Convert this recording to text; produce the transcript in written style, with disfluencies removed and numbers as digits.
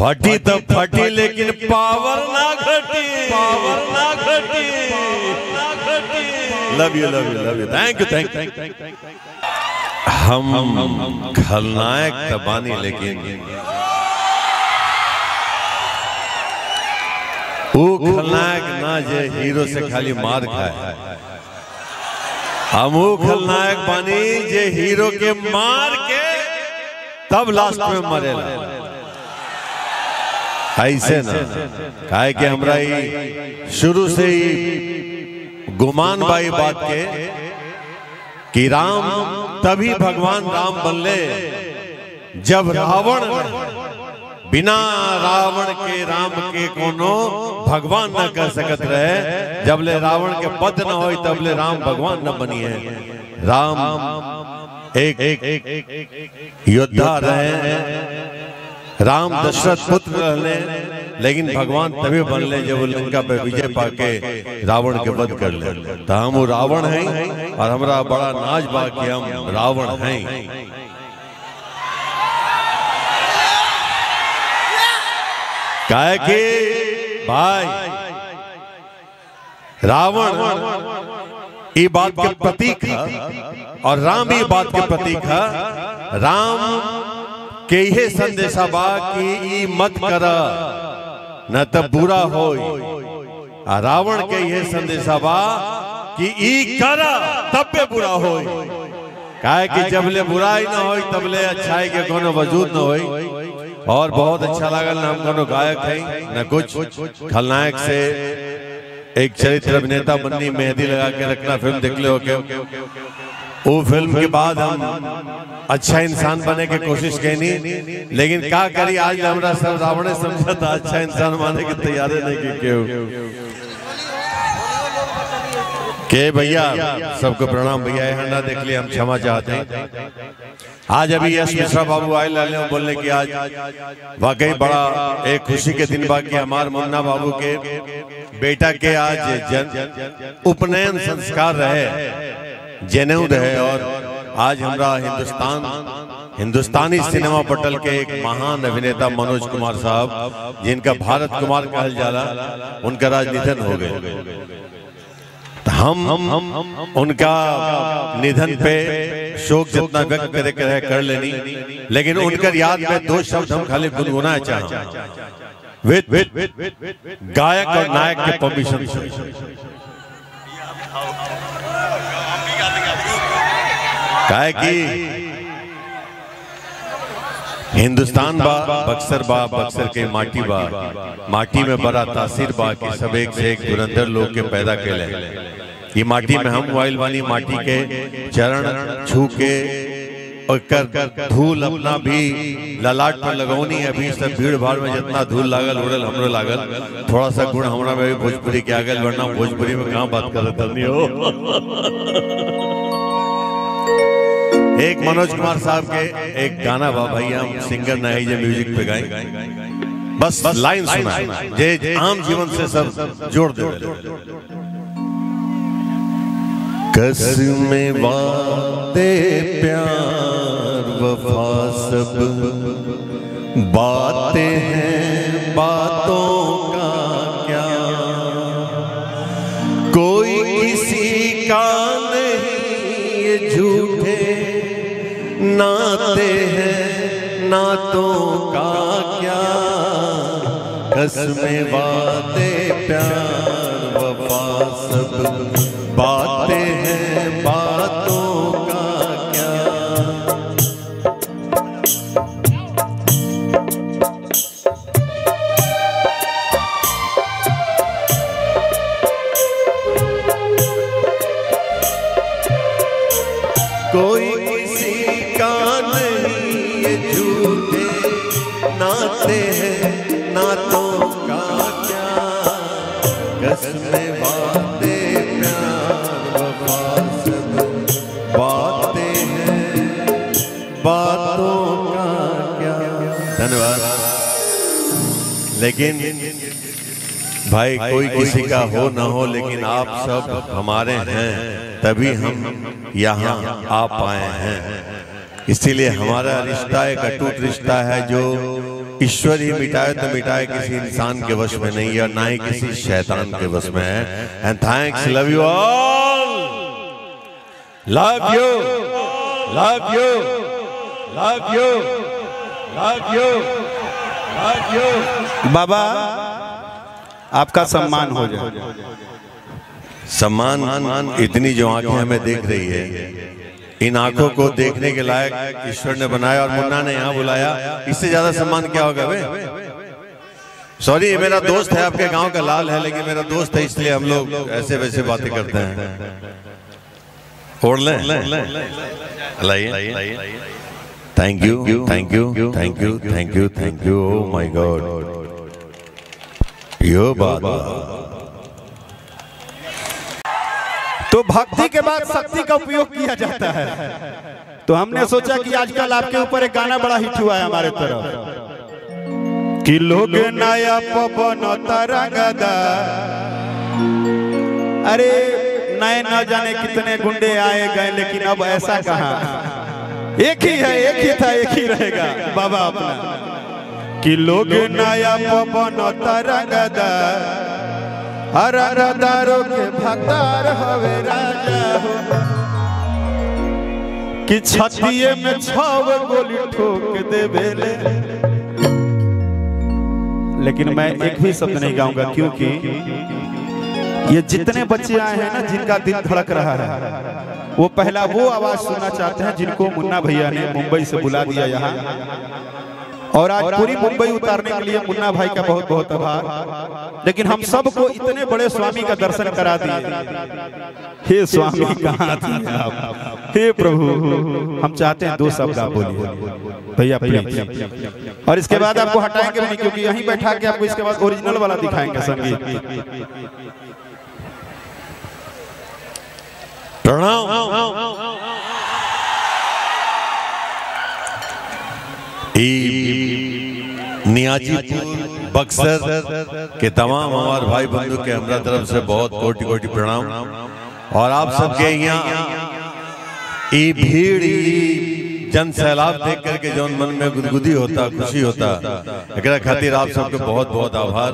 फटी तो फटी लेकिन पावर ना घटी, पावर ना घटी। Love you love you love you, thank you thank you. हम खलनायक तबानी लेकिन वो खलनायक ना जे हीरो से खाली मार खाए, हम वो खलनायक बानी जे हीरो के मार के तब लास्ट में मरेला। ऐसे ना काहे कि हमरा शुरू से ही गुमान बाई बात के कि राम तभी भगवान राम बनले जब रावण बिना रावण के राम के कोनो भगवान न कर सकत रहे। जब ले रावण के वध न हो तब ले राम भगवान न बनी है। राम एक योद्धा रहे, राम दशरथ पुत्र रहले, लेकिन भगवान तभी बनले जब वो लंका पे विजय पाके रावण के वध कर ले। तो हम वो रावण हैं और हमरा बड़ा नाज बा कि हम रावण हैं। काहे कि भाई रावण ये बात के प्रतीक है और राम भी बात के प्रतीक है। राम के ये संदेशा बा कि ई मत कर न तब बुरा हो, रावण के ये संदेशा बा कि ई कर तब पे बुरा हो। काहे कि जब ले बुराई न हो तब ले अच्छाई के कोनो वजूद न हो। और बहुत अच्छा लागल ना हम कोनो गायक है न कुछ। खलनायक से एक चरित्र अभिनेता बननी, मेहंदी लगा के रखना फिल्म देख ले हो के वो फिल्म के बाद हम अच्छा इंसान बने की कोशिश कैनी, लेकिन क्या करी आज हमरा सब रावण समझा था अच्छा इंसान माने की तैयारी नहीं की क्यों के भैया। सबको प्रणाम भैया, हंडा देख लिया हम क्षमा चाहते हैं। आज अभी यश मिश्रा बाबू आए लाले बोलने की आज वाकई बड़ा एक खुशी के दिन बाकी हमार मुन्ना बाबू के बेटा के आज उपनयन संस्कार रहे, जनेऊ है। और आज हमरा हिंदुस्तानी सिनेमा पटल के एक महान अभिनेता मनोज कुमार साहब, जिनका भारत कुमार कहल जाला, उनका आज निधन हो गए। हम उनका निधन पे शोक जितना व्यक्त करे कर लेनी, लेकिन उनकर याद में दो शब्द हम खाली गुनगुनाना चाहें विद गायक और नायक के परमिशन से। काहे कि हिंदुस्तान बा बक्सर के माटी बा, माटी में बड़ा तासीर बा कि सब एक से एक धुरंधर लोग के पैदा कैले। ये माटी में हम वाइल वाली माटी के चरण छू के और कर धूल अपना भी ललाट पर लगौनी है। अभी सब भीड़ भाड़ में जितना धूल लागल उड़ल हमरो लागल, थोड़ा सा गुण हमरा में भी भोजपुरी के आगे, वरना भोजपुरी में कहाँ बात करत नहीं हो। एक मनोज कुमार साहब के एक गाना बा भैया, हम सिंगर नहीं जे म्यूजिक पे गाए, बस लाइन सुना जे आम जीवन से सब जोड़ दे। कसमें वादे प्यार वफा सब बातें हैं, बातों का क्या कोई किसी का नहीं, ये झूठे नाते हैं, नातों का क्या। कसमें वादे प्यार वफा सब बातें हैं, बातों का क्या। कोई किसी का नहीं, ये झूठे नाते हैं, नातों का क्या। कसमें वादे बातों का क्या। धन्यवाद। लेकिन भाई कोई किसी का हो ना हो, लेकिन आप सब हमारे हैं, तभी हम यहाँ आ पाए हैं। इसीलिए हमारा रिश्ता एक अटूट रिश्ता है जो ईश्वर ही मिटाए तो मिटाए, किसी इंसान के वश में नहीं है, ना ही किसी शैतान के वश में है। And thanks, love you all, love you, love you, love you, love you, love you. बाबा आपका सम्मान हो जाए। सम्मान इतनी जो आंखें हमें देख रही है, इन आंखों को देखने के लायक ईश्वर ने बनाया और मुन्ना ने यहाँ बुलाया, इससे ज्यादा सम्मान क्या होगा बे? सॉरी, मेरा दोस्त है, आपके गांव का लाल है, लेकिन मेरा दोस्त है इसलिए हम लोग ऐसे वैसे बातें करते हैं। ओढ़ लें, लाइए। Thank you, thank you, thank you, thank you, thank you. Oh my God, यो बात। तो भक्ति के बाद शक्ति का उपयोग किया जाता है। तो हमने सोचा कि आजकल आपके ऊपर एक गाना बड़ा हिट हुआ है हमारे तरफ कि लोग नया पवन तरंगदा। अरे नए न जाने कितने गुंडे आए गए, लेकिन अब ऐसा कहाँ, एक ही है, एक ही था, एक ही रहेगा बाबा अपना। कि लोग नया पवन तरंगदा, हरदारों के भक्तार हवे राजा हो। कि छतिये में 6 गोली ठोक दे बेले। लेकिन मैं एक भी शब्द नहीं गाऊंगा, क्योंकि ये जितने बच्चे आए हैं ना, जिनका दिल धड़क रहा है, वो पहला वो आवाज सुनना चाहते हैं जिनको मुन्ना भैया ने मुंबई से बुला दिया यहाँ। और आज पूरी मुंबई उतारने के लिए मुन्ना भाई का बहुत बहुत आभार। लेकिन हम सबको इतने बड़े स्वामी का दर्शन करा दिए। हे स्वामी कहाँ थे आप, हे प्रभु। हम चाहते हैं 2 शब्द आप बोलिए भैया प्लीज। और इसके बाद आपको हटाएंगे नहीं, क्योंकि यहीं बैठा के आपको इसके बाद ओरिजिनल वाला दिखाएंगे संगीत। प्रणाम। नियाजीपुर बक्सर के तमाम हमारे भाई बंधु के हमरा तरफ से बहुत कोटि कोटि प्रणाम। और आप सबके यहाँ भीड़ जन सैलाब देख करके जो मन में गुदगुदी होता, खुशी होता, एक खातिर आप सबके बहुत बहुत आभार।